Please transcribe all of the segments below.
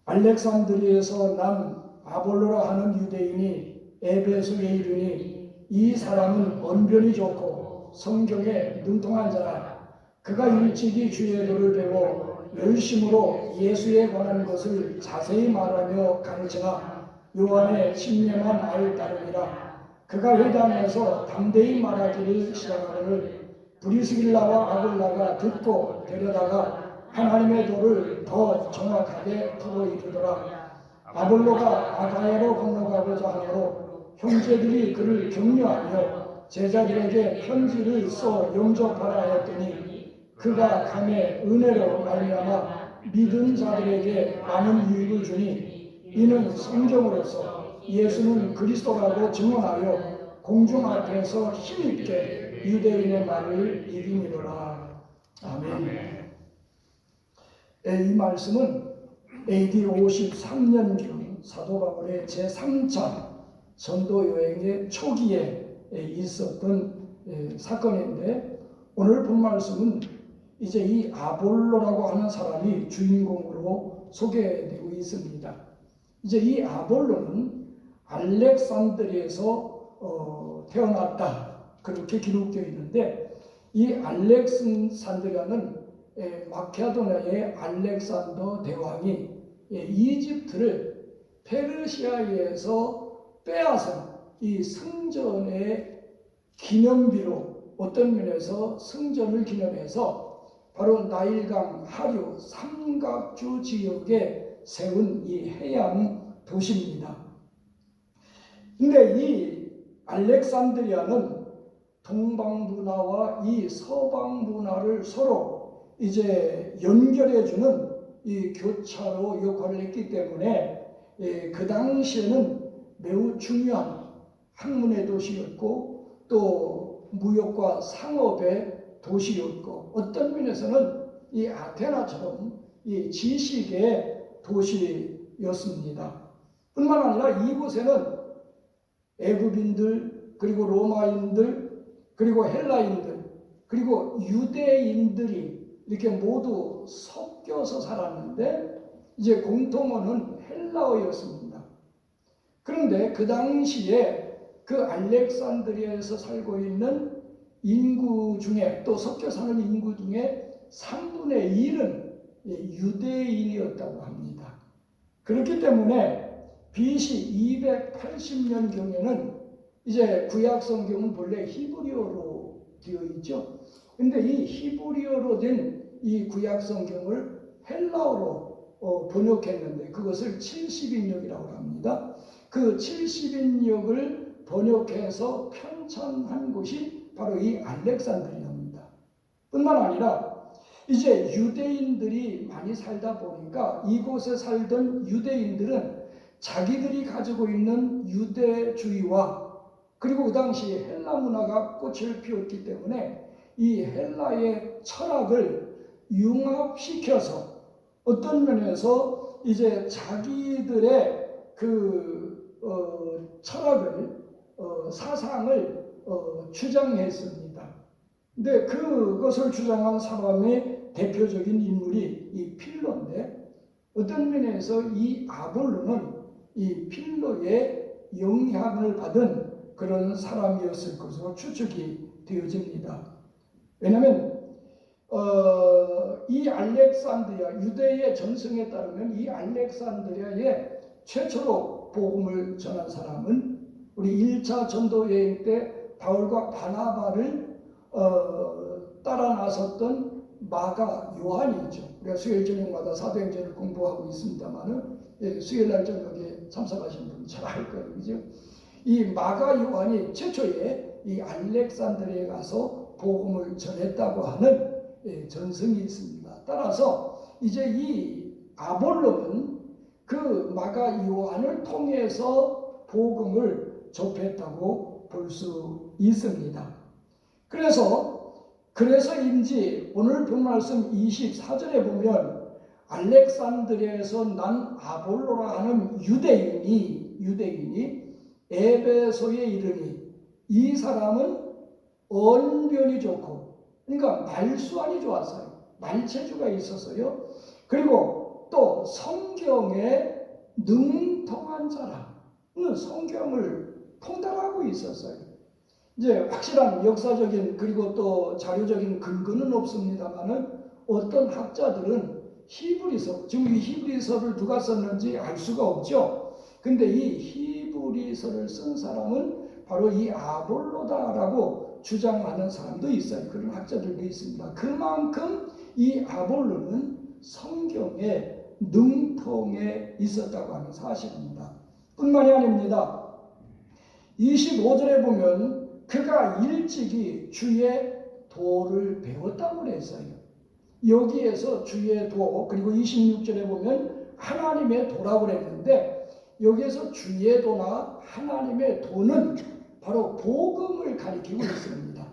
알렉산드리에서 난 아볼로라 하는 유대인이 에베소에 이르니 이 사람은 언변이 좋고 성경에 능통한 자라. 그가 일찍이 주의 도를 배워 열심으로 예수에 관한 것을 자세히 말하며 가르치나 요한의 침례만 알 따름이라. 그가 회당에서 담대히 말하기를 시작하거늘 브리스길라와 아굴라가 듣고 데려다가 하나님의 도를 더 정확하게 풀어 이르더라. 아볼로가 아가야로 건너가고자 하므로 형제들이 그를 격려하며 제자들에게 편지를 써 영접하라 했더니 그가 감에 은혜로 말미암아 믿은 자들에게 많은 유익을 주니 이는 성경으로서 예수는 그리스도라고 증언하여 공중 앞에서 힘있게 유대인의 말을 이기니라. 아멘. 이 말씀은 AD 53년경 사도 바울의 제3차 전도 여행의 초기에 있었던 사건인데, 오늘 본 말씀은 이제 이 아볼로라고 하는 사람이 주인공으로 소개되고 있습니다. 이제 이 아볼로는 알렉산드리에서 태어났다, 그렇게 기록되어 있는데, 이 알렉산드리아는 마케도니아의 알렉산더 대왕이 이집트를 페르시아에서 빼앗은 이 승전의 기념비로, 어떤 면에서 승전을 기념해서 바로 나일강 하류 삼각주 지역에 세운 이 해양 도시입니다. 근데 이 알렉산드리아는 동방 문화와 이 서방 문화를 서로 이제 연결해주는 이 교차로 역할을 했기 때문에 그 당시에는 매우 중요한 학문의 도시였고 또 무역과 상업의 도시였고, 어떤 면에서는 이 아테나처럼 이 지식의 도시였습니다. 뿐만 아니라 이곳에는 애굽인들, 그리고 로마인들, 그리고 헬라인들, 그리고 유대인들이 이렇게 모두 섞여서 살았는데, 이제 공통어는 헬라어였습니다. 그런데 그 당시에 그 알렉산드리아에서 살고 있는 인구 중에, 또 섞여 사는 인구 중에 3분의 1은 유대인이었다고 합니다. 그렇기 때문에 BC 280년경에는 이제 구약 성경은 본래 히브리어로 되어 있죠. 근데 이 히브리어로 된 이 구약 성경을 헬라어로 번역했는데 그것을 70인역이라고 합니다. 그 70인역을 번역해서 편찬한 곳이 바로 이 알렉산드리아입니다. 뿐만 아니라 이제 유대인들이 많이 살다 보니까 이곳에 살던 유대인들은 자기들이 가지고 있는 유대주의와 그리고 그 당시 헬라 문화가 꽃을 피웠기 때문에 이 헬라의 철학을 융합시켜서 어떤 면에서 이제 자기들의 그 철학을 사상을 주장했습니다. 근데 그것을 주장한 사람의 대표적인 인물이 이 필로인데, 어떤 면에서 이 아볼로는 이 필로의 영향을 받은 그런 사람이었을 것으로 추측이 되어집니다. 왜냐하면 이 알렉산드리아, 유대의 전승에 따르면 이 알렉산드리아에 최초로 복음을 전한 사람은 우리 1차 전도 여행 때 바울과 바나바를 따라 나섰던 마가 요한이죠. 우리가 수요일 저녁마다 사도행전을 공부하고 있습니다만은 수요일날 저녁에 참석하신 분 잘 알 거예요, 그죠? 이 마가 요한이 최초에 이 알렉산드리아에 가서 복음을 전했다고 하는 전승이 있습니다. 따라서 이제 이 아볼로는 그 마가 요한을 통해서 복음을 접했다고 볼 수 있습니다. 그래서인지 오늘 본 말씀 24절에 보면 알렉산드리아에서 난 아볼로라 하는 유대인이 에베소에 이르니 이 사람은 언변이 좋고, 그러니까 말수안이 좋았어요. 말체주가 있었어요. 그리고 또 성경에 능통한 사람은 성경을 통달하고 있었어요. 이제 확실한 역사적인 그리고 또 자료적인 근거는 없습니다만은 어떤 학자들은 히브리서, 지금 이 히브리서를 누가 썼는지 알 수가 없죠. 근데 이 히브리서를 쓴 사람은 바로 이 아볼로다라고 주장하는 사람도 있어요. 그런 학자들도 있습니다. 그만큼 이 아볼로는 성경에 능통해 있었다고 하는 사실입니다. 뿐만이 아닙니다. 25절에 보면 그가 일찍이 주의 도를 배웠다고 그랬어요. 여기에서 주의 도, 그리고 26절에 보면 하나님의 도라고 그랬는데 여기에서 주의 도나 하나님의 도는 바로 복음을 가리키고 있습니다.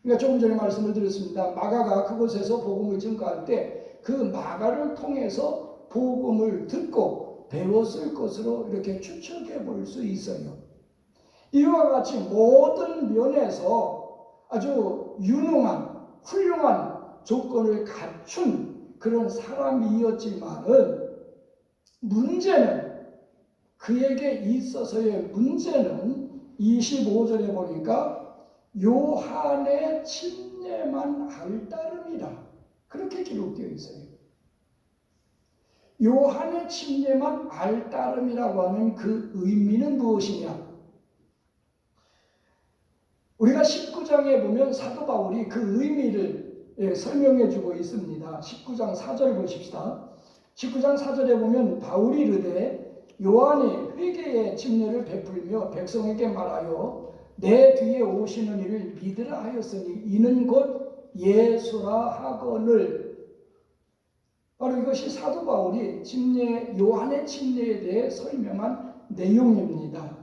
그러니까 조금 전에 말씀을 드렸습니다. 마가가 그곳에서 복음을 증거할 때 그 마가를 통해서 복음을 듣고 배웠을 것으로 이렇게 추측해 볼 수 있어요. 이와 같이 모든 면에서 아주 유능한 훌륭한 조건을 갖춘 그런 사람이었지만은 문제는 그에게 있어서의 문제는 25절에 보니까 요한의 침례만 알 따름이라 그렇게 기록되어 있어요. 요한의 침례만 알 따름이라고 하는 그 의미는 무엇이냐? 우리가 19장에 보면 사도 바울이 그 의미를 설명해 주고 있습니다. 19장 4절 보십시다. 19장 4절에 보면 바울이 이르되 요한이 회개의 침례를 베풀며 백성에게 말하여 내 뒤에 오시는 이를 믿으라 하였으니 이는 곧 예수라 하거늘. 바로 이것이 사도 바울이 요한의 침례에 대해 설명한 내용입니다.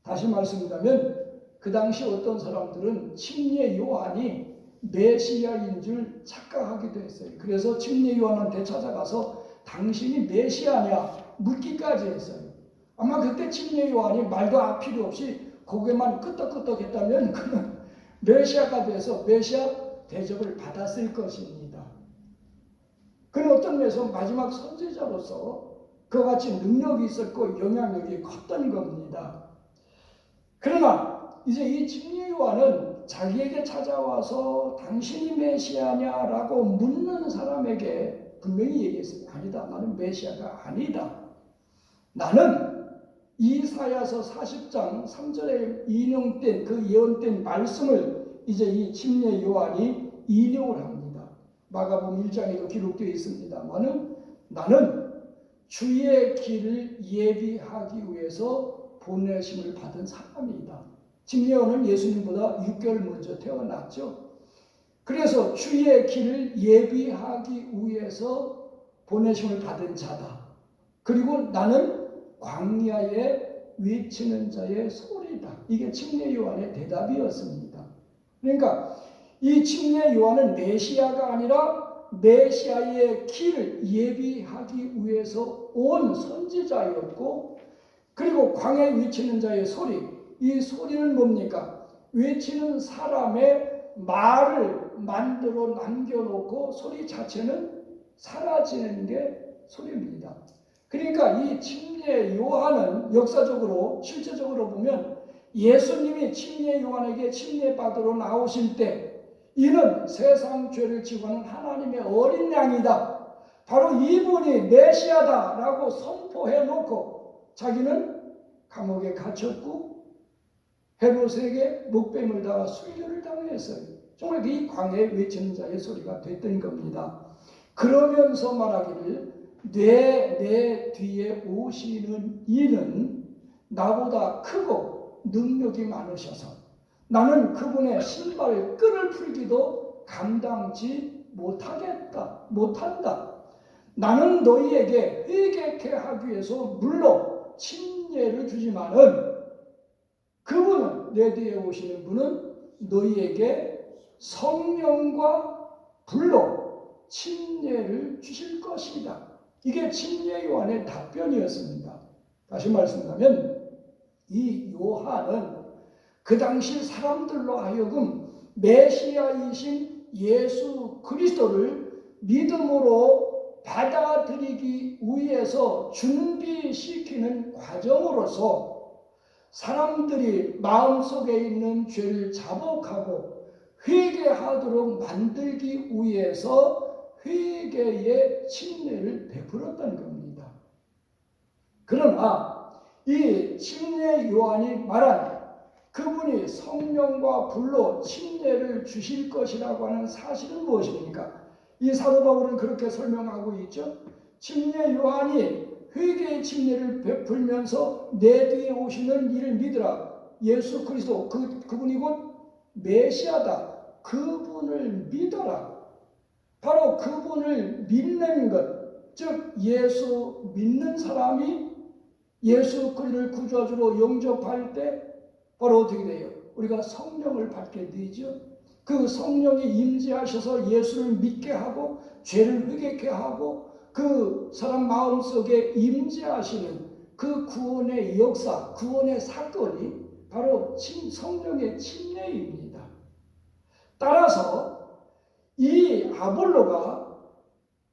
다시 말씀드리면 그 당시 어떤 사람들은 침례 요한이 메시아인 줄 착각하기도 했어요. 그래서 침례 요한한테 찾아가서 당신이 메시아냐 묻기까지 했어요. 아마 그때 침례 요한이 말도 필요 없이 고개만 끄덕끄덕 했다면 그는 메시아가 돼서 메시아 대접을 받았을 것입니다. 그는 어떤 면에서 마지막 선지자로서 그와 같이 능력이 있었고 영향력이 컸던 겁니다. 그러나 이제 이 침례 요한은 자기에게 찾아와서 당신이 메시아냐라고 묻는 사람에게 분명히 얘기했습니다. 아니다. 나는 메시아가 아니다. 나는 이사야서 40장 3절에 인용된 그 예언된 말씀을 이제 이 침례 요한이 인용을 합니다. 마가복음 1장에도 기록되어 있습니다만은 나는 주의 길을 예비하기 위해서 보내심을 받은 사람이다. 침례 요한은 예수님보다 6개월 먼저 태어났죠. 그래서 주의 길을 예비하기 위해서 보내심을 받은 자다. 그리고 나는 광야에 외치는 자의 소리다. 이게 침례 요한의 대답이었습니다. 그러니까 이 침례 요한은 메시아가 아니라 메시아의 길을 예비하기 위해서 온 선지자였고, 그리고 광야에 외치는 자의 소리, 이 소리는 뭡니까? 외치는 사람의 말을 만들어 남겨놓고 소리 자체는 사라지는 게 소리입니다. 그러니까 이 침례 요한은 역사적으로 실제적으로 보면 예수님이 침례 요한에게 침례받으러 나오실 때 이는 세상 죄를 지고 하는 하나님의 어린 양이다. 바로 이분이 메시아다라고 선포해 놓고 자기는 감옥에 갇혔고 헤롯에게 목뱀을 당하 순교를 당했어요. 정말 이 광야에 외치는 자의 소리가 됐던 겁니다. 그러면서 말하기를 내 뒤에 오시는 이는 나보다 크고 능력이 많으셔서 나는 그분의 신발 끈을 풀기도 감당치 못한다. 나는 너희에게 회개케 하기 위해서 물론 침례를 주지만은 그분은 내 뒤에 오시는 분은 너희에게 성령과 불로 침례를 주실 것이다. 이게 침례 요한의 답변이었습니다. 다시 말씀드리면 이 요한은 그 당시 사람들로 하여금 메시아이신 예수 그리스도를 믿음으로 받아들이기 위해서 준비시키는 과정으로서 사람들이 마음속에 있는 죄를 자복하고 회개하도록 만들기 위해서 회개의 침례를 베풀었던 겁니다. 그러나 이 침례 요한이 말한 그분이 성령과 불로 침례를 주실 것이라고 하는 사실은 무엇입니까? 이 사도 바울은 그렇게 설명하고 있죠. 침례 요한이 회개의 침례를 베풀면서 내 뒤에 오시는 이를 믿으라. 예수 그리스도 그분이 곧 메시아다. 그분을 믿어라. 바로 그분을 믿는 것, 즉 예수 믿는 사람이 예수 그리스도를 구주주로 영접할 때 바로 어떻게 돼요? 우리가 성령을 받게 되죠. 그 성령이 임재하셔서 예수를 믿게 하고 죄를 회개케 하고 그 사람 마음속에 임재하시는 그 구원의 역사, 구원의 사건이 바로 성령의 침례입니다. 따라서 이 아볼로가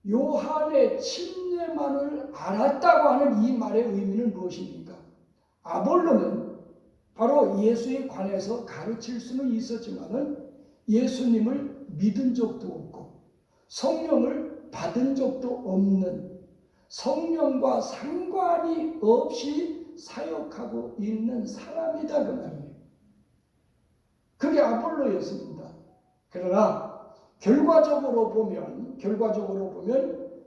요한의 침례만을 알았다고 하는 이 말의 의미는 무엇입니까? 아볼로는 바로 예수에 관해서 가르칠 수는 있었지만은 예수님을 믿은 적도 없고 성령을 받은 적도 없는, 성령과 상관이 없이 사역하고 있는 사람이다 그 말이에요. 그게 아볼로였습니다. 그러나 결과적으로 보면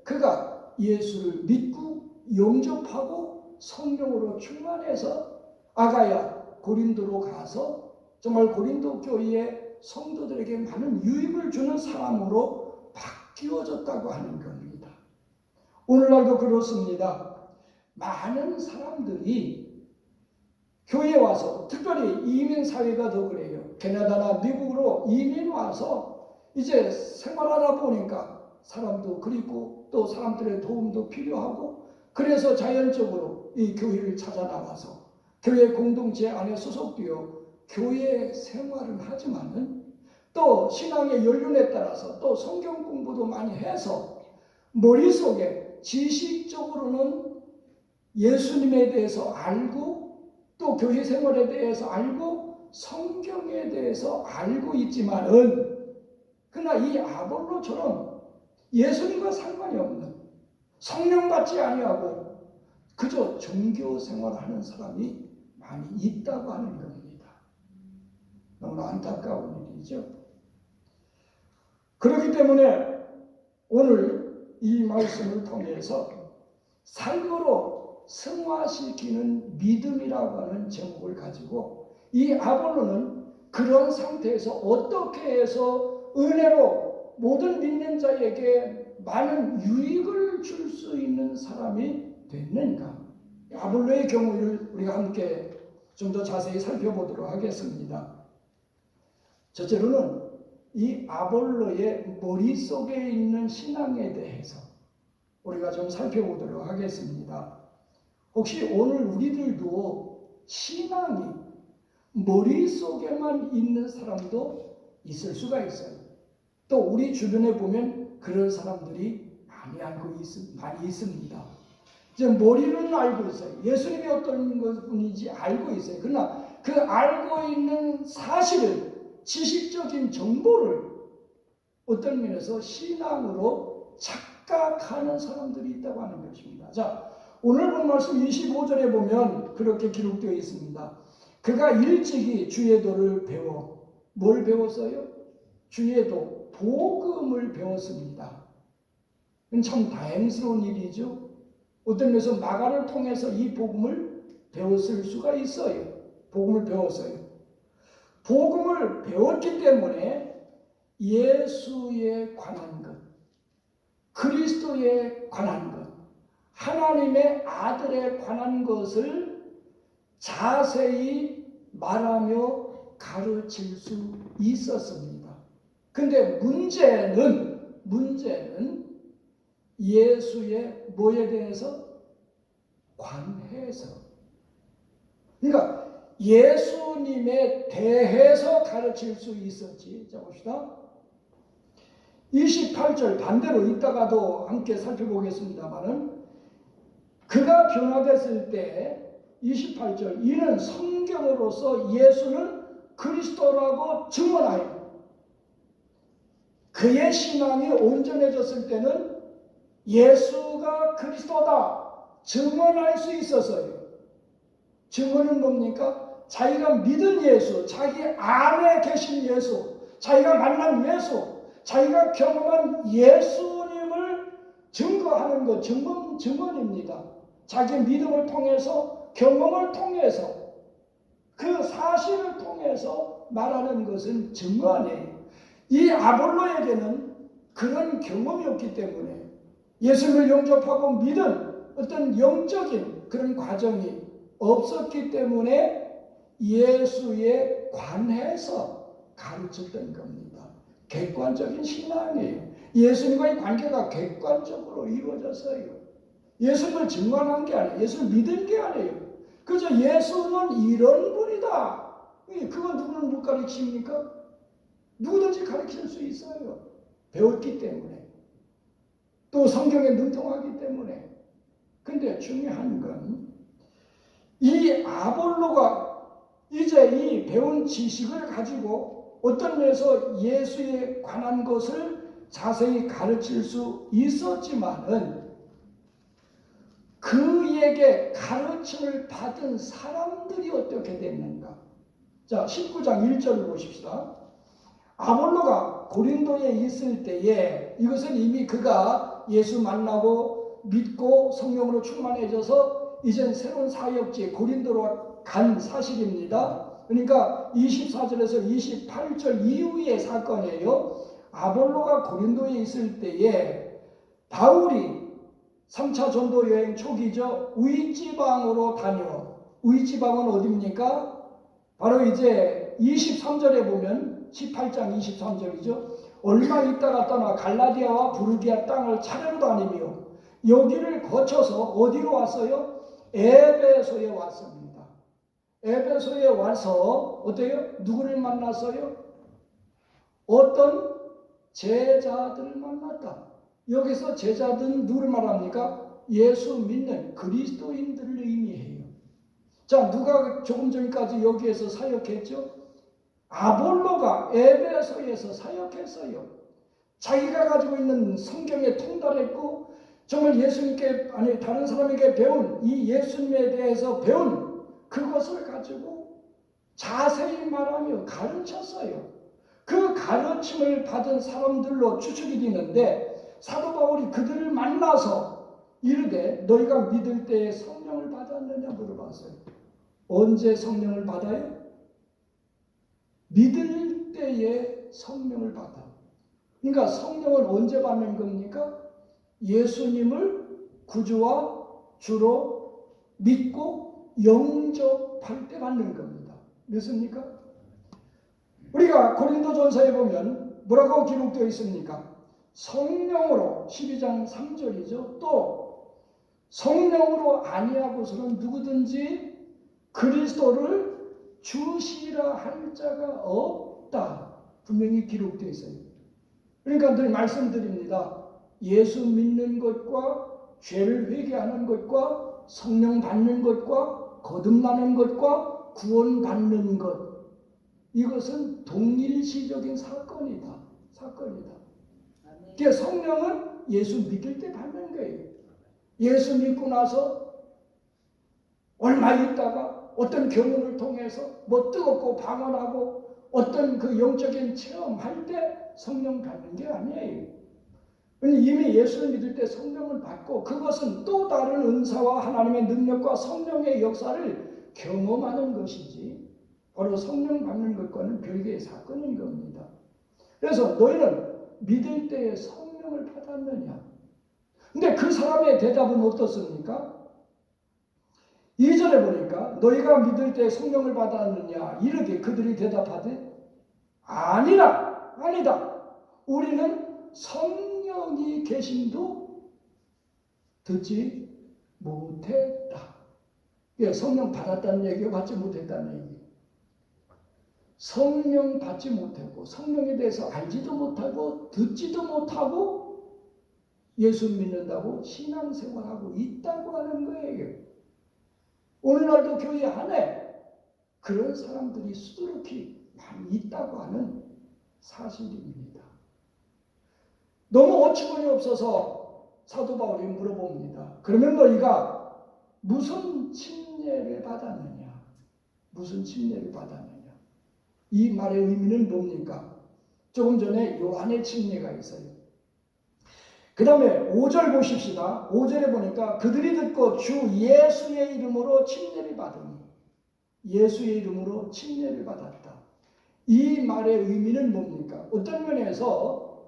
그가 예수를 믿고 영접하고 성령으로 충만해서 아가야 고린도로 가서 정말 고린도 교회의 성도들에게 많은 유익을 주는 사람으로 바뀌어졌다고 하는 겁니다. 오늘날도 그렇습니다. 많은 사람들이 교회에 와서, 특별히 이민 사회가 더 그래요. 캐나다나 미국으로 이민 와서 이제 생활하다 보니까 사람도 그리고 또 사람들의 도움도 필요하고, 그래서 자연적으로 이 교회를 찾아 나와서 교회 공동체 안에 소속되어 교회 생활을 하지만은 또 신앙의 연륜에 따라서 또 성경 공부도 많이 해서 머릿속에 지식적으로는 예수님에 대해서 알고 또 교회 생활에 대해서 알고 성경에 대해서 알고 있지만은 그러나 이 아볼로처럼 예수님과 상관이 없는, 성령 받지 아니하고 그저 종교 생활하는 사람이 많이 있다고 하는 겁니다. 너무나 안타까운 일이죠. 그렇기 때문에 오늘 이 말씀을 통해서 삶으로 승화시키는 믿음이라고 하는 제목을 가지고 이 아볼로는 그런 상태에서 어떻게 해서 은혜로 모든 믿는 자에게 많은 유익을 줄 수 있는 사람이 됐는가? 아볼로의 경우를 우리가 함께 좀 더 자세히 살펴보도록 하겠습니다. 첫째로는 이 아볼로의 머릿속에 있는 신앙에 대해서 우리가 좀 살펴보도록 하겠습니다. 혹시 오늘 우리들도 신앙이 머릿속에만 있는 사람도 있을 수가 있어요. 또 우리 주변에 보면 그런 사람들이 많이 있습니다. 이제 머리는 알고 있어요. 예수님이 어떤 분인지 알고 있어요. 그러나 그 알고 있는 사실을, 지식적인 정보를 어떤 면에서 신앙으로 착각하는 사람들이 있다고 하는 것입니다. 자, 오늘 본 말씀 25절에 보면 그렇게 기록되어 있습니다. 그가 일찍이 주의 도를 배워 뭘 배웠어요? 주의 도, 복음을 배웠습니다. 참 다행스러운 일이죠. 어떤 면에서 마가를 통해서 이 복음을 배웠을 수가 있어요. 복음을 배웠어요. 복음을 배웠기 때문에 예수에 관한 것, 그리스도에 관한 것, 하나님의 아들에 관한 것을 자세히 말하며 가르칠 수 있었습니다. 근데 문제는 예수의 뭐에 대해서? 관해서. 그러니까 예수님에 대해서 가르칠 수 있었지. 자 봅시다. 28절 반대로 이따가도 함께 살펴보겠습니다만은 그가 변화됐을 때 28절 이는 성경으로서 예수는 그리스도라고 증언하여 그의 신앙이 온전해졌을 때는 예수가 그리스도다 증언할 수 있었어요. 증언은 뭡니까? 자기가 믿은 예수, 자기 안에 계신 예수, 자기가 만난 예수, 자기가 경험한 예수님을 증거하는 것, 증언입니다. 자기 믿음을 통해서, 경험을 통해서, 그 사실을 통해서 말하는 것은 증언이에요. 이 아볼로에게는 그런 경험이 없기 때문에 예수를 영접하고 믿은 어떤 영적인 그런 과정이 없었기 때문에 예수에 관해서 가르쳤던 겁니다. 객관적인 신앙이에요. 예수님과의 관계가 객관적으로 이루어졌어요. 예수님을 증언한 게 아니에요. 예수를 믿은 게 아니에요. 그저 예수는 이런 분이다. 그거 누구는 못 가르칩니까? 누구든지 가르칠 수 있어요. 배웠기 때문에. 또 성경에 능통하기 때문에. 근데 중요한 건 이 아볼로가 이제 이 배운 지식을 가지고 어떤 면에서 예수에 관한 것을 자세히 가르칠 수 있었지만은 그에게 가르침을 받은 사람들이 어떻게 됐는가? 자, 19장 1절을 보십시다. 아볼로가 고린도에 있을 때에 이것은 이미 그가 예수 만나고 믿고 성령으로 충만해져서 이젠 새로운 사역지에 고린도로 간 사실입니다. 그러니까 24절에서 28절 이후의 사건이에요. 아볼로가 고린도에 있을 때에 바울이 3차 전도 여행 초기죠. 우이지방으로 다녀. 우이지방은 어디입니까? 바로 이제 23절에 보면 18장 23절이죠. 얼마 있다가 떠나 갈라디아와 부르기아 땅을 차례로 다니며 여기를 거쳐서 어디로 왔어요? 에베소에 왔습니다. 에베소에 와서 어때요? 누구를 만났어요? 어떤 제자들을 만났다. 여기서 제자들은 누구를 말합니까? 예수 믿는 그리스도인들을 의미해요. 자, 누가 조금 전까지 여기에서 사역했죠? 아볼로가 에베소에서 사역했어요. 자기가 가지고 있는 성경에 통달했고 정말 예수님께 아니 다른 사람에게 배운 이 예수님에 대해서 배운 그것을 가지고 자세히 말하며 가르쳤어요. 그 가르침을 받은 사람들로 추측이 되는데 사도 바울이 그들을 만나서 이르되 너희가 믿을 때에 성령을 받았느냐 물어봤어요. 언제 성령을 받아요? 믿을 때에 성령을 받아. 그러니까 성령을 언제 받는 겁니까? 예수님을 구주와 주로 믿고 영접할 때 받는 겁니다. 믿습니까? 우리가 고린도전서에 보면 뭐라고 기록되어 있습니까? 성령으로 12장 3절이죠. 또 성령으로 아니하고서는 누구든지 그리스도를 주시라 할 자가 없다. 분명히 기록되어 있어요. 그러니까 늘 말씀드립니다. 예수 믿는 것과 죄를 회개하는 것과 성령 받는 것과 거듭나는 것과 구원받는 것 이것은 동일시적인 사건이다. 그러니까 성령은 예수 믿을 때 받는 거예요. 예수 믿고 나서 얼마 있다가 어떤 경험을 통해서 뭐 뜨겁고 방언하고 어떤 그 영적인 체험할 때 성령 받는 게 아니에요. 이미 예수를 믿을 때 성령을 받고 그것은 또 다른 은사와 하나님의 능력과 성령의 역사를 경험하는 것이지 바로 성령 받는 것과는 별개의 사건인 겁니다. 그래서 너희는 믿을 때에 성령을 받았느냐? 근데 그 사람의 대답은 어떻습니까? 2절에 보니까 너희가 믿을 때 성령을 받았느냐? 이르되 그들이 대답하되 아니다. 우리는 성령이 계심도 듣지 못했다. 성령 받았다는 얘기가 받지 못했다는 얘기. 성령 받지 못하고 성령에 대해서 알지도 못하고 듣지도 못하고 예수 믿는다고 신앙생활하고 있다고 하는 거예요. 오늘날도 교회 안에 그런 사람들이 수두룩히 많이 있다고 하는 사실입니다. 너무 어처구니 없어서 사도 바울이 물어봅니다. 그러면 너희가 무슨 침례를 받았느냐? 무슨 침례를 받았느냐? 이 말의 의미는 뭡니까? 조금 전에 요한의 침례가 있어요. 그 다음에 5절 보십시다. 5절에 보니까 그들이 듣고 주 예수의 이름으로 침례를 받으니 예수의 이름으로 침례를 받았다. 이 말의 의미는 뭡니까? 어떤 면에서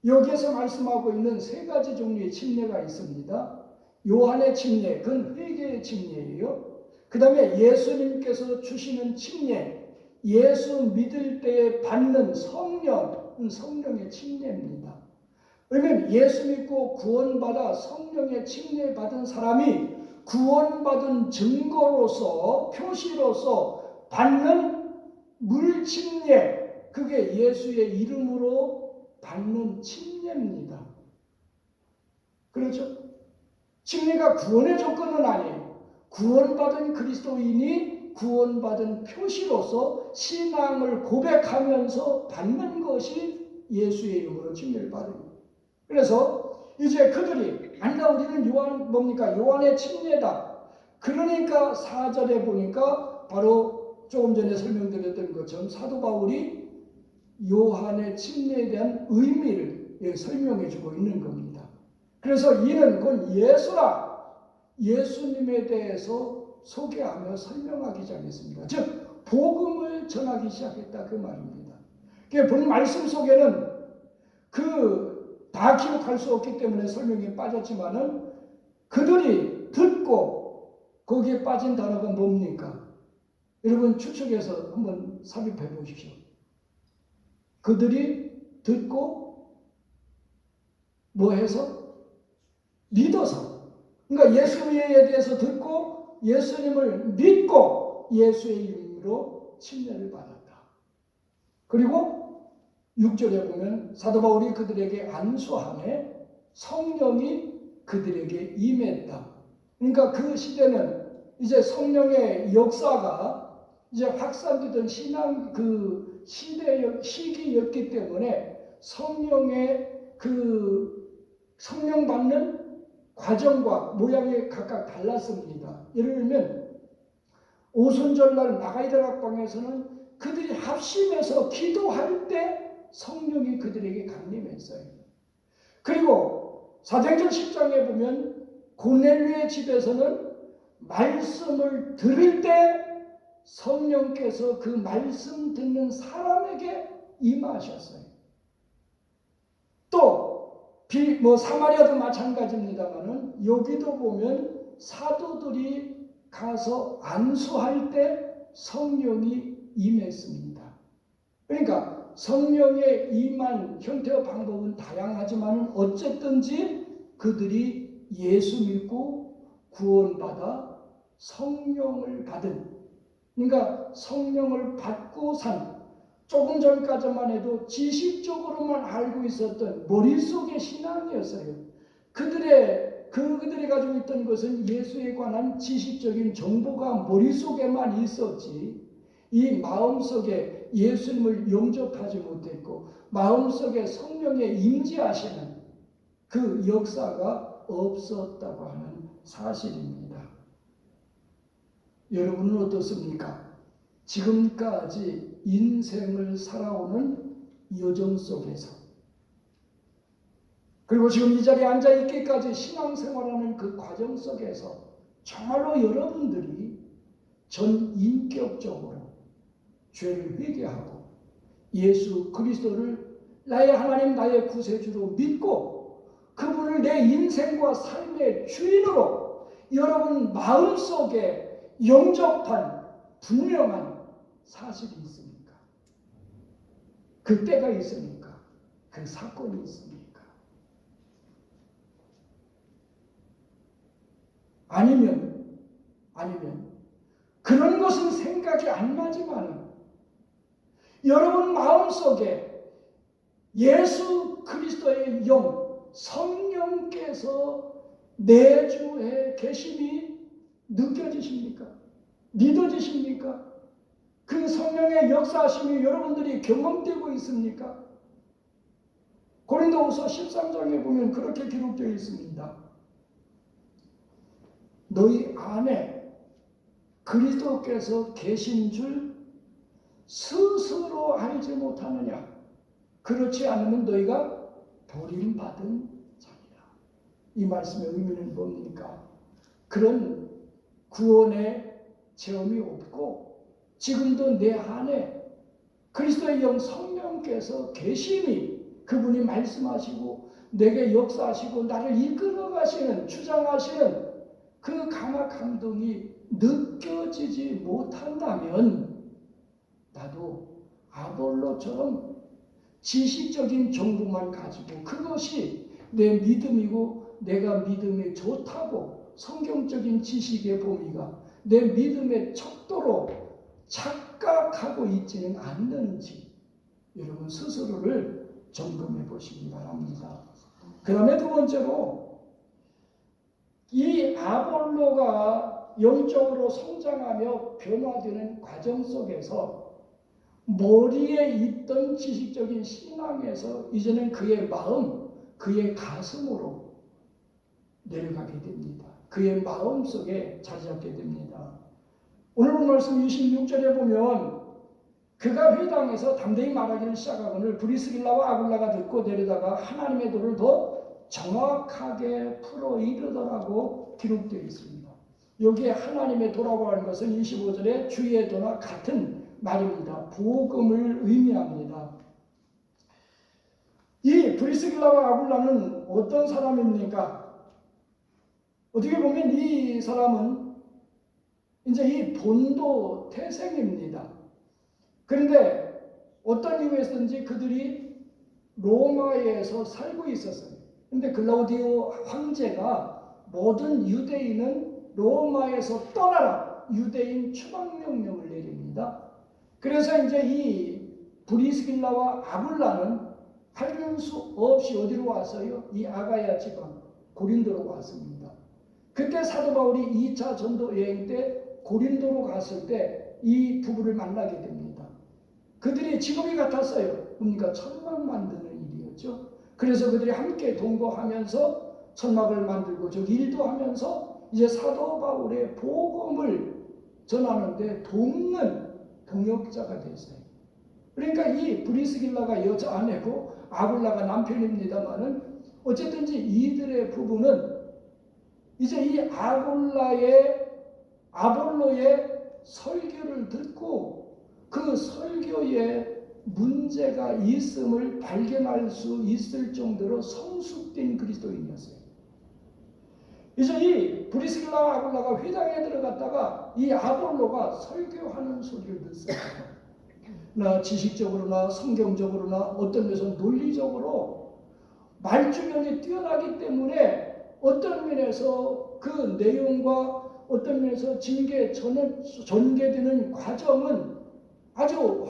여기에서 말씀하고 있는 세 가지 종류의 침례가 있습니다. 요한의 침례, 그건 회개의 침례예요. 그 다음에 예수님께서 주시는 침례, 예수 믿을 때 받는 성령의 침례입니다. 그러면 예수 믿고 구원받아 성령의 침례 받은 사람이 구원받은 증거로서 표시로서 받는 물침례, 그게 예수의 이름으로 받는 침례입니다. 그렇죠? 침례가 구원의 조건은 아니에요. 구원받은 그리스도인이 구원받은 표시로서 신앙을 고백하면서 받는 것이 예수의 이름으로 침례를 받습니다. 그래서 이제 그들이 아니다 우리는 요한의 침례다. 그러니까 4절에 보니까 바로 조금 전에 설명드렸던 것처럼 사도 바울이 요한의 침례에 대한 의미를 설명해 주고 있는 겁니다. 그래서 이는 곧 예수라, 예수님에 대해서 소개하며 설명하기 시작했습니다. 즉 복음을 전하기 시작했다 그 말입니다. 본 말씀 속에는 다 기록할 수 없기 때문에 설명에 빠졌지만은 그들이 듣고 거기에 빠진 단어가 뭡니까? 여러분 추측해서 한번 삽입해 보십시오. 그들이 듣고 뭐 해서? 믿어서. 그러니까 예수에 대해서 듣고 예수님을 믿고 예수의 이름으로 침례를 받았다. 그리고 6절에 보면 사도 바울이 그들에게 안수함에 성령이 그들에게 임했다. 그러니까 그 시대는 이제 성령의 역사가 이제 확산되던 신앙 시기였기 때문에 성령의 성령 받는 과정과 모양이 각각 달랐습니다. 예를 들면 오순절날 나가이다락방에서는 그들이 합심해서 기도할 때 성령이 그들에게 강림했어요. 그리고 사도행전 10장에 보면 고넬료의 집에서는 말씀을 들을 때 성령께서 그 말씀 듣는 사람에게 임하셨어요. 또 사마리아도 마찬가지입니다만은 여기도 보면 사도들이 가서 안수할 때 성령이 임했습니다. 그러니까 성령의 임한 형태와 방법은 다양하지만 어쨌든지 그들이 예수 믿고 구원받아 성령을 받은, 그러니까 성령을 받고 산, 조금 전까지만 해도 지식적으로만 알고 있었던 머릿속의 신앙이었어요. 그들이 가지고 있던 것은 예수에 관한 지식적인 정보가 머릿속에만 있었지, 이 마음속에 예수님을 영접하지 못했고 마음속에 성령의 임재하시는 그 역사가 없었다고 하는 사실입니다. 여러분은 어떻습니까? 지금까지 인생을 살아오는 여정 속에서, 그리고 지금 이 자리에 앉아있기까지 신앙생활하는 그 과정 속에서 정말로 여러분들이 전 인격적으로 죄를 회개하고 예수 그리스도를 나의 하나님 나의 구세주로 믿고 그분을 내 인생과 삶의 주인으로 여러분 마음속에 영접한 분명한 사실이 있습니까? 그 때가 있습니까? 그 사건이 있습니까? 아니면 그런 것은 생각이 안 나지만 여러분 마음속에 예수 그리스도의 영, 성령께서 내주해 계심이 느껴지십니까? 믿어지십니까? 그 성령의 역사하심이 여러분들이 경험되고 있습니까? 고린도후서 13장에 보면 그렇게 기록되어 있습니다. 너희 안에 그리스도께서 계신 줄 스스로 알지 못하느냐? 그렇지 않으면 너희가 버림받은 자니라. 이 말씀의 의미는 뭡니까? 그런 구원의 체험이 없고 지금도 내 안에 그리스도의 영 성령께서 계심이, 그분이 말씀하시고 내게 역사하시고 나를 이끌어 가시는, 주장하시는 그 강한 감동이 느껴지지 못한다면 나도 아볼로처럼 지식적인 정보만 가지고 그것이 내 믿음이고 내가 믿음에 좋다고 성경적인 지식의 범위가 내 믿음의 척도로 착각하고 있지는 않는지 여러분 스스로를 점검해 보시기 바랍니다. 그 다음에 두 번째로 이 아볼로가 영적으로 성장하며 변화되는 과정 속에서 머리에 있던 지식적인 신앙에서 이제는 그의 마음, 그의 가슴으로 내려가게 됩니다. 그의 마음 속에 자리 잡게 됩니다. 오늘 본 말씀 26절에 보면 그가 회당에서 담대히 말하기를 시작하거늘 브리스길라와 아굴라가 듣고 내려다가 하나님의 도를 더 정확하게 풀어 이르더라고 기록되어 있습니다. 여기에 하나님의 도라고 하는 것은 25절에 주의 도나 같은 말입니다. 복음을 의미합니다. 이 브리스길라와 아굴라는 어떤 사람입니까? 어떻게 보면 이 사람은 이제 이 본도 태생입니다. 그런데 어떤 이유에서든지 그들이 로마에서 살고 있었어요. 그런데 글라우디오 황제가 모든 유대인은 로마에서 떠나라, 유대인 추방명령을 내립니다. 그래서 이제 이 브리스길라와 아굴라는 할 수 없이 어디로 왔어요? 이 아가야 지방 고린도로 왔습니다. 그때 사도 바울이 2차 전도 여행 때 고린도로 갔을 때 이 부부를 만나게 됩니다. 그들이 직업이 같았어요. 그러니까 천막 만드는 일이었죠. 그래서 그들이 함께 동거하면서 천막을 만들고 저 일도 하면서 이제 사도 바울의 복음을 전하는데 돕는 동역자가 됐어요. 그러니까 이 브리스길라가 여자 아내고 아굴라가 남편입니다만은 어쨌든지 이들의 부부는 이제 이 아볼로의 설교를 듣고 그 설교에 문제가 있음을 발견할 수 있을 정도로 성숙된 그리스도인이었어요. 이제 이 브리스길라와 아굴라가 회당에 들어갔다가 이 아볼로가 설교하는 소리를 듣습니다. 나 지식적으로나 성경적으로나 어떤 면에서 논리적으로 말주변이 뛰어나기 때문에 어떤 면에서 그 내용과 어떤 면에서 전개되는 과정은 아주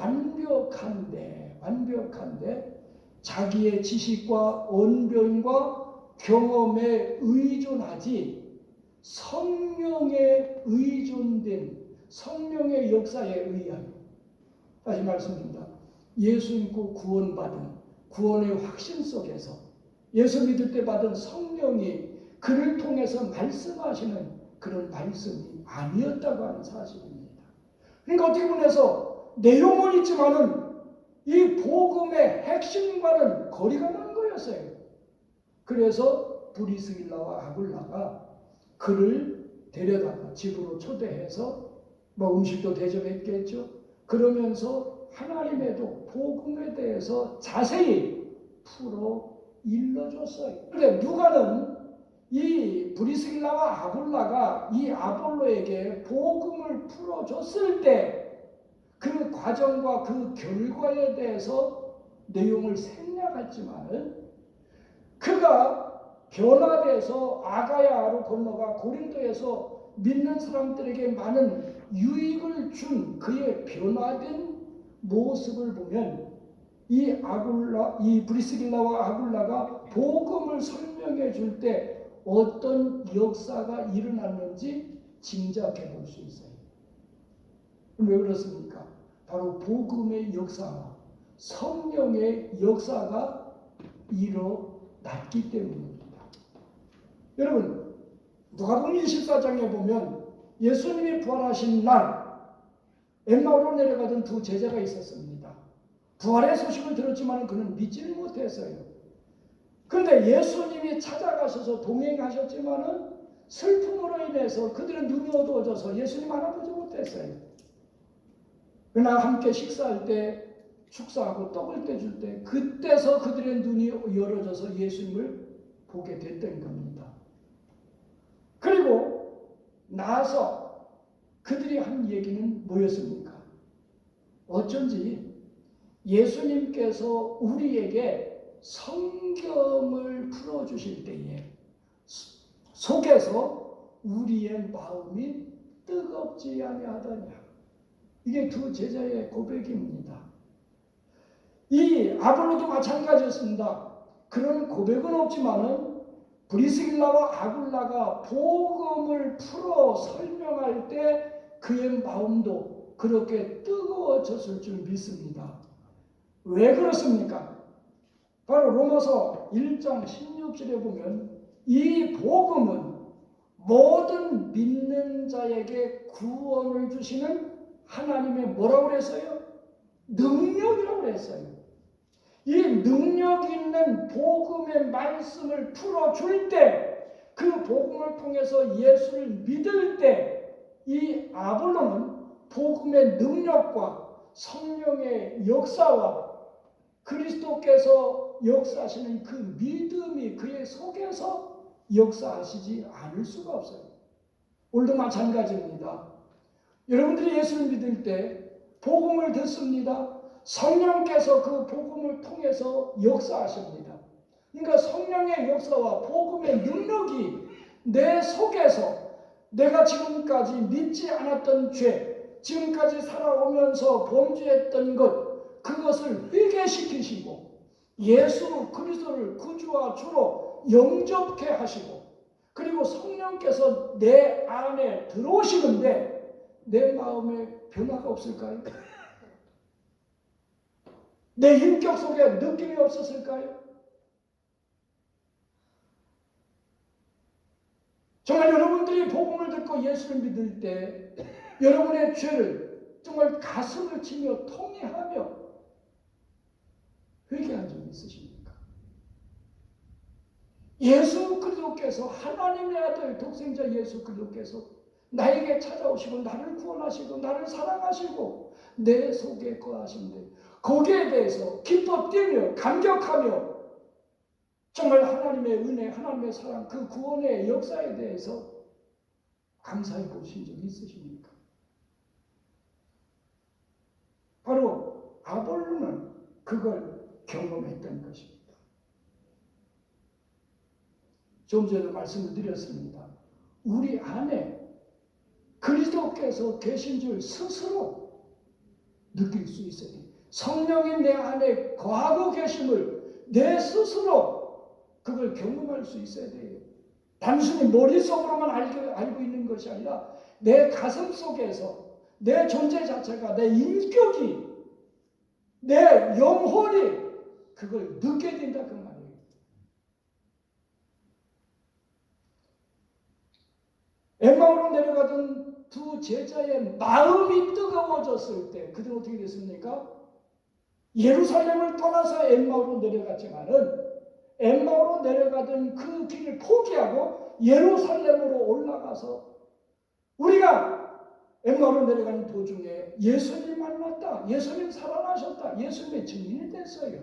완벽한데 자기의 지식과 언변과 경험에 의존하지 성령에 의존된 성령의 역사에 의한, 다시 말씀드립니다. 예수 믿고 구원받은 구원의 확신 속에서 예수 믿을 때 받은 성령이 그를 통해서 말씀하시는 그런 말씀이 아니었다고 하는 사실입니다. 그러니까 어떻게 보면서 내용은 있지만은 이 복음의 핵심과는 거리가 먼 거였어요. 그래서 브리스길라와 아굴라가 그를 데려다가 집으로 초대해서 뭐 음식도 대접했겠죠. 그러면서 하나님의도 복음에 대해서 자세히 풀어 일러줬어요. 그런데 누가는 이 브리스길라와 아굴라가 이 아볼로에게 복음을 풀어줬을 때 그 과정과 그 결과에 대해서 내용을 생략했지만은 그가 변화돼서 아가야로 건너가 고린도에서 믿는 사람들에게 많은 유익을 준 그의 변화된 모습을 보면 이 브리스길라와 아굴라가 복음을 설명해 줄 때 어떤 역사가 일어났는지 짐작해 볼 수 있어요. 왜 그렇습니까? 바로 복음의 역사와 성령의 역사가 일어났기 때문입니다. 여러분, 누가복음 24장에 보면 예수님이 부활하신 날 엠마오로 내려가던 두 제자가 있었습니다. 부활의 소식을 들었지만 그는 믿지를 못했어요. 그런데 예수님이 찾아가셔서 동행하셨지만 슬픔으로 인해서 그들의 눈이 어두워져서 예수님 알아보지 못했어요. 그러나 함께 식사할 때 축사하고 떡을 떼줄 때 그때서 그들의 눈이 열어져서 예수님을 보게 됐던 겁니다. 그리고 나서 그들이 한 얘기는 뭐였습니까? 어쩐지 예수님께서 우리에게 성경을 풀어주실 때에 속에서 우리의 마음이 뜨겁지 아니하더냐. 이게 두 제자의 고백입니다. 이 아볼로도 마찬가지였습니다. 그런 고백은 없지만은 브리스길라와 아굴라가 복음을 풀어 설명할 때 그의 마음도 그렇게 뜨거워졌을 줄 믿습니다. 왜 그렇습니까? 바로 로마서 1장 16절에 보면 이 복음은 모든 믿는 자에게 구원을 주시는 하나님의 뭐라고 그랬어요? 능력이라고 그랬어요. 이 능력 있는 복음의 말씀을 풀어줄 때 그 복음을 통해서 예수를 믿을 때 이 아볼로는 복음의 능력과 성령의 역사와 그리스도께서 역사하시는 그 믿음이 그의 속에서 역사하시지 않을 수가 없어요. 오늘도 마찬가지입니다. 여러분들이 예수를 믿을 때 복음을 듣습니다. 성령께서 그 복음을 통해서 역사하십니다. 그러니까 성령의 역사와 복음의 능력이 내 속에서 내가 지금까지 믿지 않았던 죄, 지금까지 살아오면서 범죄했던 것, 그것을 회개시키시고 예수 그리스도를 구주와 주로 영접케 하시고 그리고 성령께서 내 안에 들어오시는데 내 마음에 변화가 없을까요? 내 인격 속에 느낌이 없었을까요? 정말 여러분들이 복음을 듣고 예수를 믿을 때 여러분의 죄를 정말 가슴을 치며 통회하며 회개한 적이 있으십니까? 예수 그리스도께서 하나님의 아들 독생자 예수 그리스도께서 나에게 찾아오시고 나를 구원하시고 나를 사랑하시고 내 속에 거하신데 거기에 대해서 기뻐 뛰며 감격하며 정말 하나님의 은혜, 하나님의 사랑, 그 구원의 역사에 대해서 감사해 보신 적이 있으십니까? 바로 아볼로는 그걸 경험했던 것입니다. 좀 전에 말씀을 드렸습니다. 우리 안에 그리스도께서 계신 줄 스스로 느낄 수 있어야 돼요. 성령이 내 안에 거하고 계심을 내 스스로 그걸 경험할 수 있어야 돼요. 단순히 머릿속으로만 알고 있는 것이 아니라 내 가슴 속에서 내 존재 자체가 내 인격이 내 영혼이 그걸 느끼게 된다 그 말이에요. 엠마오로 내려가던 두 제자의 마음이 뜨거워졌을 때 그들은 어떻게 됐습니까? 예루살렘을 떠나서 엠마오로 내려갔지만은 엠마오로 내려가던 그 길을 포기하고 예루살렘으로 올라가서 우리가 엠마오로 내려가는 도중에 예수님 만났다. 예수님 살아나셨다. 예수님의 증인이 됐어요.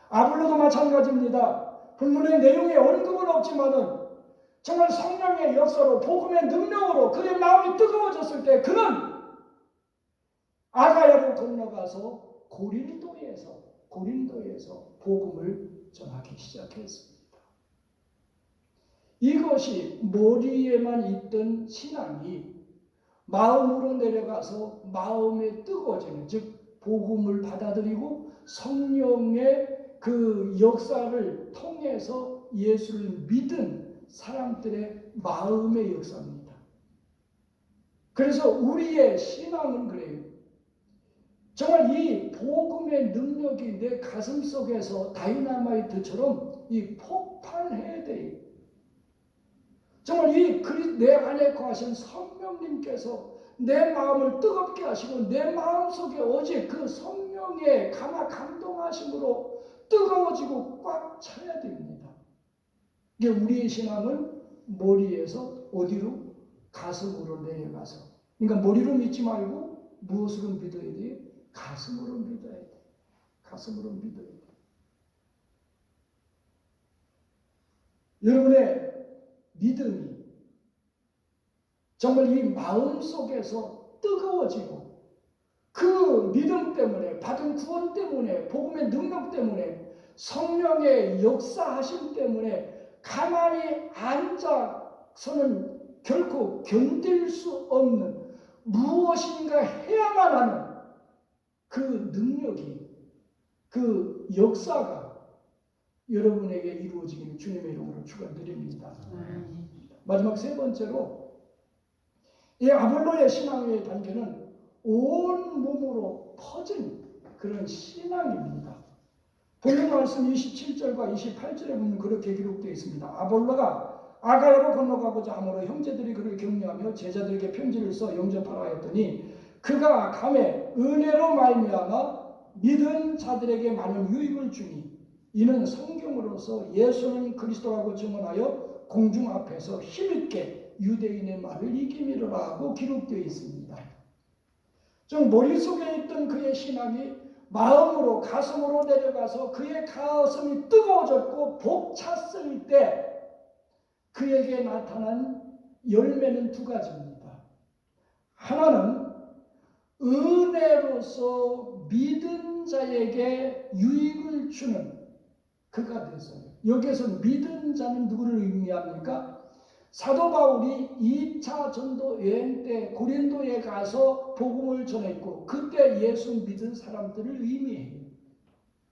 아볼로도 마찬가지입니다. 본문의 내용에 언급은 없지만은 정말 성령의 역사로 복음의 능력으로 그의 마음이 뜨거워졌을 때 그는 아가야로 건너가서 고린도에서 복음을 전하기 시작했습니다. 이것이 머리에만 있던 신앙이 마음으로 내려가서 마음에 뜨거워지는, 즉 복음을 받아들이고 성령의 그 역사를 통해서 예수를 믿은 사람들의 마음의 역사입니다. 그래서 우리의 신앙은 그래요. 정말 이 복음의 능력이 내 가슴 속에서 다이나마이트처럼 이 폭발해야 돼요. 정말 내 안에 거하신 성령님께서 내 마음을 뜨겁게 하시고 내 마음속에 오직 그 성령의 감동하심으로 뜨거워지고 꽉 차야 됩니다. 이게 우리의 신앙은 머리에서 어디로? 가슴으로 내려가서. 그러니까 머리로 믿지 말고 무엇으로 믿어야 돼요? 가슴으로 믿어야 돼요. 가슴으로 믿어야 돼요. 여러분의 믿음이 정말 이 마음 속에서 뜨거워지고 그 믿음 때문에 받은 구원 때문에 복음의 능력 때문에 성령의 역사하심 때문에 가만히 앉아서는 결코 견딜 수 없는 무엇인가 해야만 하는 그 능력이 그 역사가 여러분에게 이루어지기를 주님의 이름으로 축원드립니다. 마지막 세 번째로 이 아볼로의 신앙의 단계는 온 몸으로 퍼진 그런 신앙입니다. 본문 말씀 27절과 28절에 보면 그렇게 기록되어 있습니다. 아볼로가 아가야로 건너가고자 하므로 형제들이 그를 격려하며 제자들에게 편지를 써 영접하라 했더니 그가 감에 은혜로 말미암아 믿은 자들에게 많은 유익을 주니 이는 성경으로서 예수는 그리스도라고 증언하여 공중 앞에서 힘있게 유대인의 말을 이기미로라 하고 기록되어 있습니다. 좀 머릿속에 있던 그의 신앙이 마음으로 가슴으로 내려가서 그의 가슴이 뜨거워졌고 벅찼을 때 그에게 나타난 열매는 두 가지입니다. 하나는 은혜로서 믿은 자에게 유익을 주는 그가 됐어요. 여기에서 믿은 자는 누구를 의미합니까? 사도 바울이 2차 전도 여행 때 고린도에 가서 복음을 전했고 그때 예수 믿은 사람들을 의미해요.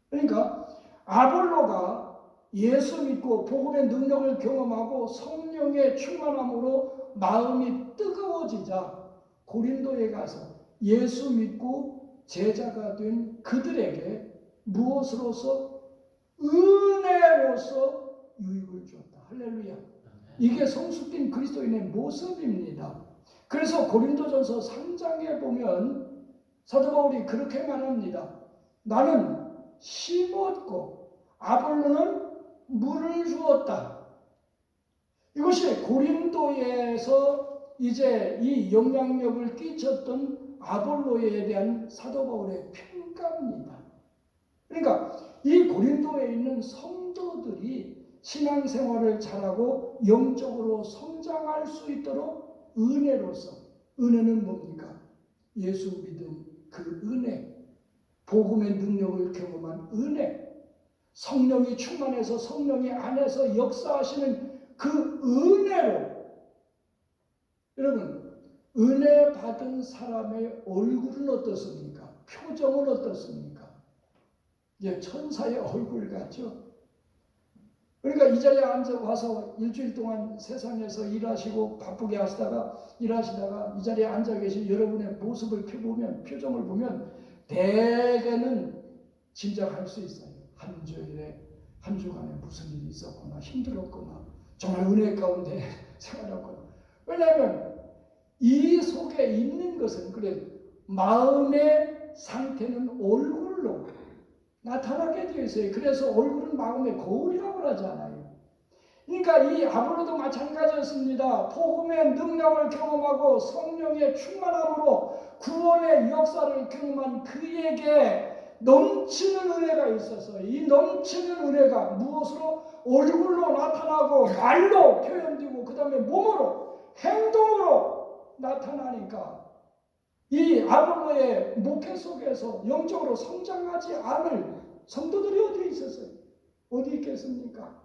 그러니까 아볼로가 예수 믿고 복음의 능력을 경험하고 성령의 충만함으로 마음이 뜨거워지자 고린도에 가서 예수 믿고 제자가 된 그들에게 무엇으로서? 은혜로서 유익을 주었다. 할렐루야. 이게 성숙된 그리스도인의 모습입니다. 그래서 고린도전서 3장에 보면 사도 바울이 그렇게 말합니다. 나는 심었고 아볼로는 물을 주었다. 이것이 고린도에서 이제 이 영향력을 끼쳤던 아볼로에 대한 사도 바울의 평가입니다. 그러니까 이 고린도에 있는 성도들이 신앙생활을 잘하고 영적으로 성장할 수 있도록 은혜로서, 은혜는 뭡니까? 예수 믿음 그 은혜, 복음의 능력을 경험한 은혜, 성령이 충만해서 성령이 안에서 역사하시는 그 은혜로, 여러분 은혜 받은 사람의 얼굴은 어떻습니까? 표정은 어떻습니까? 이제 천사의 얼굴 같죠? 그러니까 이 자리에 앉아 와서 일주일 동안 세상에서 일하시고 바쁘게 일하시다가 이 자리에 앉아 계신 여러분의 모습을 펴보면, 표정을 보면 대개는 짐작할 수 있어요. 한 주간에 무슨 일이 있었거나 힘들었거나 정말 은혜 가운데 생활했거나. 왜냐하면 이 속에 있는 것은 그래 마음의 상태는 얼굴로 나타나게 되어 있어요. 그래서 얼굴은 마음의 거울이라고 하잖아요. 그러니까 이 아볼로도 마찬가지였습니다. 복음의 능력을 경험하고 성령의 충만함으로 구원의 역사를 경험한 그에게 넘치는 은혜가 있어서 이 넘치는 은혜가 무엇으로? 얼굴로 나타나고 말로 표현되고 그 다음에 몸으로 행동으로 나타나니까 이 아볼로의 목회 속에서 영적으로 성장하지 않을 성도들이 어디 있었어요? 어디 있겠습니까?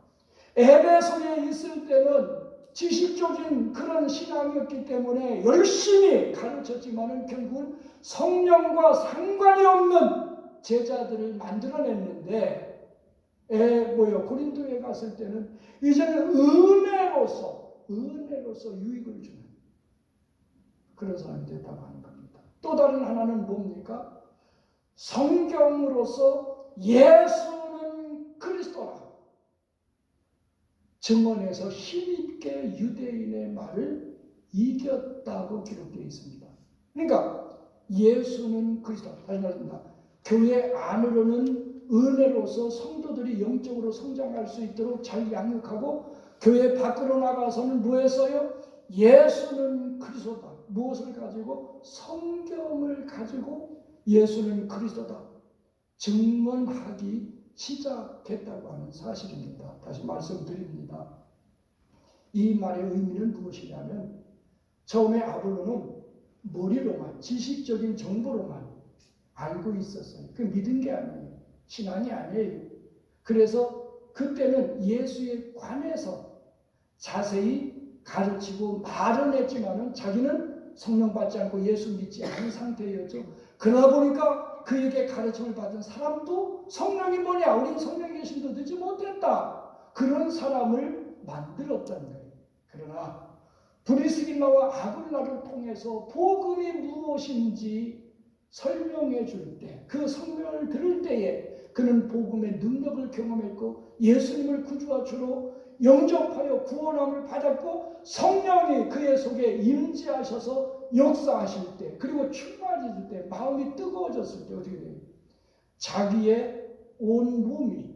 에베소에 있을 때는 지식적인 그런 신앙이었기 때문에 열심히 가르쳤지만은 결국은 성령과 상관이 없는 제자들을 만들어냈는데, 고린도에 갔을 때는 이제는 은혜로서 유익을 주는 그런 사람이 됐다고 하는 겁니다. 또 다른 하나는 뭡니까? 성경으로서 예수는 그리스도라 증언해서 힘있게 유대인의 말을 이겼다고 기록되어 있습니다. 그러니까 예수는 그리스도. 다시 말합니다. 교회 안으로는 은혜로서 성도들이 영적으로 성장할 수 있도록 잘 양육하고, 교회 밖으로 나가서는 뭐했어요? 예수는 그리스도다. 무엇을 가지고? 성경을 가지고 예수는 그리스도다 증언하기 시작했다고 하는 사실입니다. 다시 말씀드립니다. 이 말의 의미는 무엇이냐면, 처음에 아볼로는 머리로만, 지식적인 정보로만 알고 있었어요. 그 믿은 게 아니에요. 신앙이 아니에요. 그래서 그때는 예수에 관해서 자세히 가르치고 말은 했지만은 자기는 성령 받지 않고 예수 믿지 않은 상태였죠. 그러다 보니까 그에게 가르침을 받은 사람도 성령이 뭐냐? 우린 성령의 계심도 듣지 못했다. 그런 사람을 만들었다는 거예요. 그러나 브리스길라와 아굴라를 통해서 복음이 무엇인지 설명해 줄 때, 그 설명을 들을 때에 그는 복음의 능력을 경험했고 예수님을 구주와 주로 영접하여 구원함을 받았고, 성령이 그의 속에 임재하셔서 역사하실 때, 그리고 충만해질 때, 마음이 뜨거워졌을 때 어떻게 돼요? 자기의 온 몸이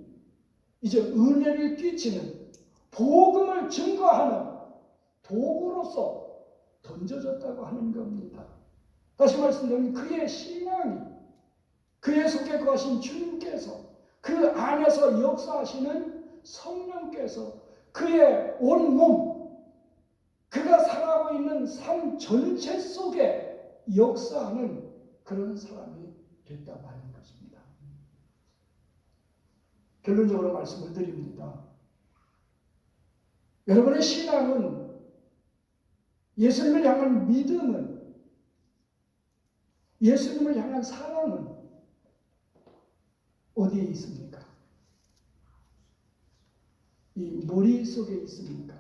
이제 은혜를 끼치는, 복음을 증거하는 도구로서 던져졌다고 하는 겁니다. 다시 말씀드리면 그의 신앙이, 그의 속에 거하신 주님께서, 그 안에서 역사하시는 성령께서 그의 온 몸, 그가 살아가고 있는 삶 전체 속에 역사하는 그런 사람이 됐다고 하는 것입니다. 결론적으로 말씀을 드립니다. 여러분의 신앙은, 예수님을 향한 믿음은, 예수님을 향한 사랑은 어디에 있습니까? 이 머리 속에 있습니까?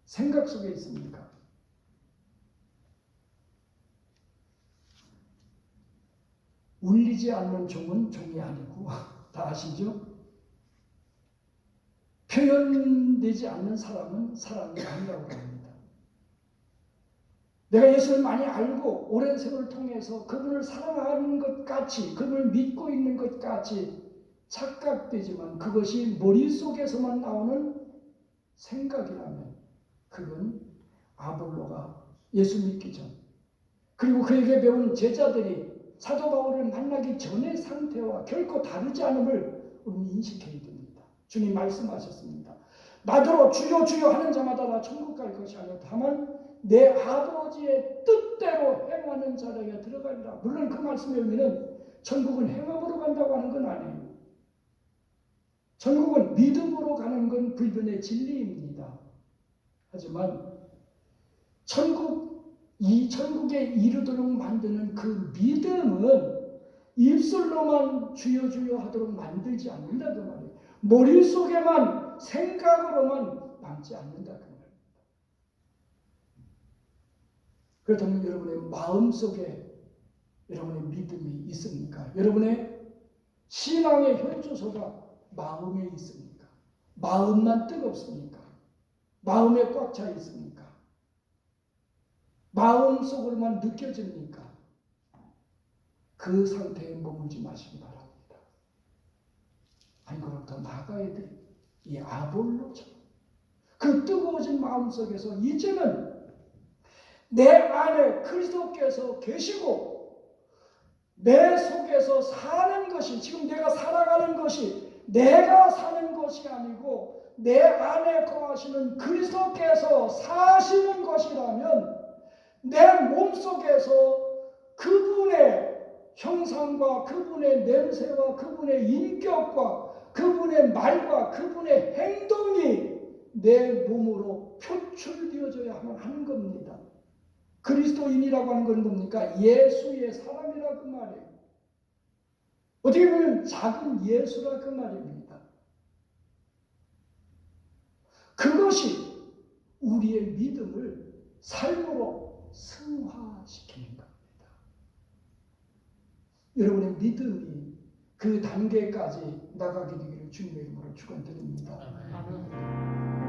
생각 속에 있습니까? 울리지 않는 종은 종이 아니고, 다 아시죠? 표현되지 않는 사람은 사람이 아니라고 합니다. 내가 예수를 많이 알고 오랜 세월을 통해서 그분을 사랑하는 것 같이, 그분을 믿고 있는 것 같이 착각되지만, 그것이 머릿속에서만 나오는 생각이라면 그건 아볼로가 예수 믿기 전, 그리고 그에게 배운 제자들이 사도 바울을 만나기 전의 상태와 결코 다르지 않음을 우리는 인식해야 됩니다. 주님 말씀하셨습니다. 나더러 주여 주여 하는 자마다 나 천국 갈 것이 아니라 다만 내 아버지의 뜻대로 행하는 자에게 들어가리라. 물론 그 말씀의 의미는 천국은 행함으로 간다고 하는 건 아니에요. 천국은 믿음으로 가는 건 불변의 진리입니다. 하지만 이 천국에 이르도록 만드는 그 믿음은 입술로만 주여 주여 하도록 만들지 않는다 그 말이에요. 머릿속에만, 생각으로만 남지 않는다 그 말입니다. 그렇다면 여러분의 마음속에 여러분의 믿음이 있습니까? 여러분의 신앙의 현주소가 마음에 있습니까? 마음만 뜨겁습니까? 마음에 꽉 차 있습니까? 마음속으로만 느껴집니까? 그 상태에 머물지 마시기 바랍니다. 아니, 그럼 더 나아가야 돼. 이 아볼로처럼 그 뜨거워진 마음속에서 이제는 내 안에 그리스도께서 계시고 내 속에서 사는 것이, 지금 내가 살아가는 것이 내가 사는 것이 아니고 내 안에 거하시는 그리스도께서 사시는 것이라면, 내 몸속에서 그분의 형상과 그분의 냄새와 그분의 인격과 그분의 말과 그분의 행동이 내 몸으로 표출되어져야만 하는 겁니다. 그리스도인이라고 하는 건 뭡니까? 예수의 사람이라 그 말이에요. 어떻게 보면 작은 예수라 그 말입니다. 그것이 우리의 믿음을 삶으로 승화시키는 겁니다. 여러분의 믿음이 그 단계까지 나가게 되기를 주님의 이름으로 축원드립니다. 아멘.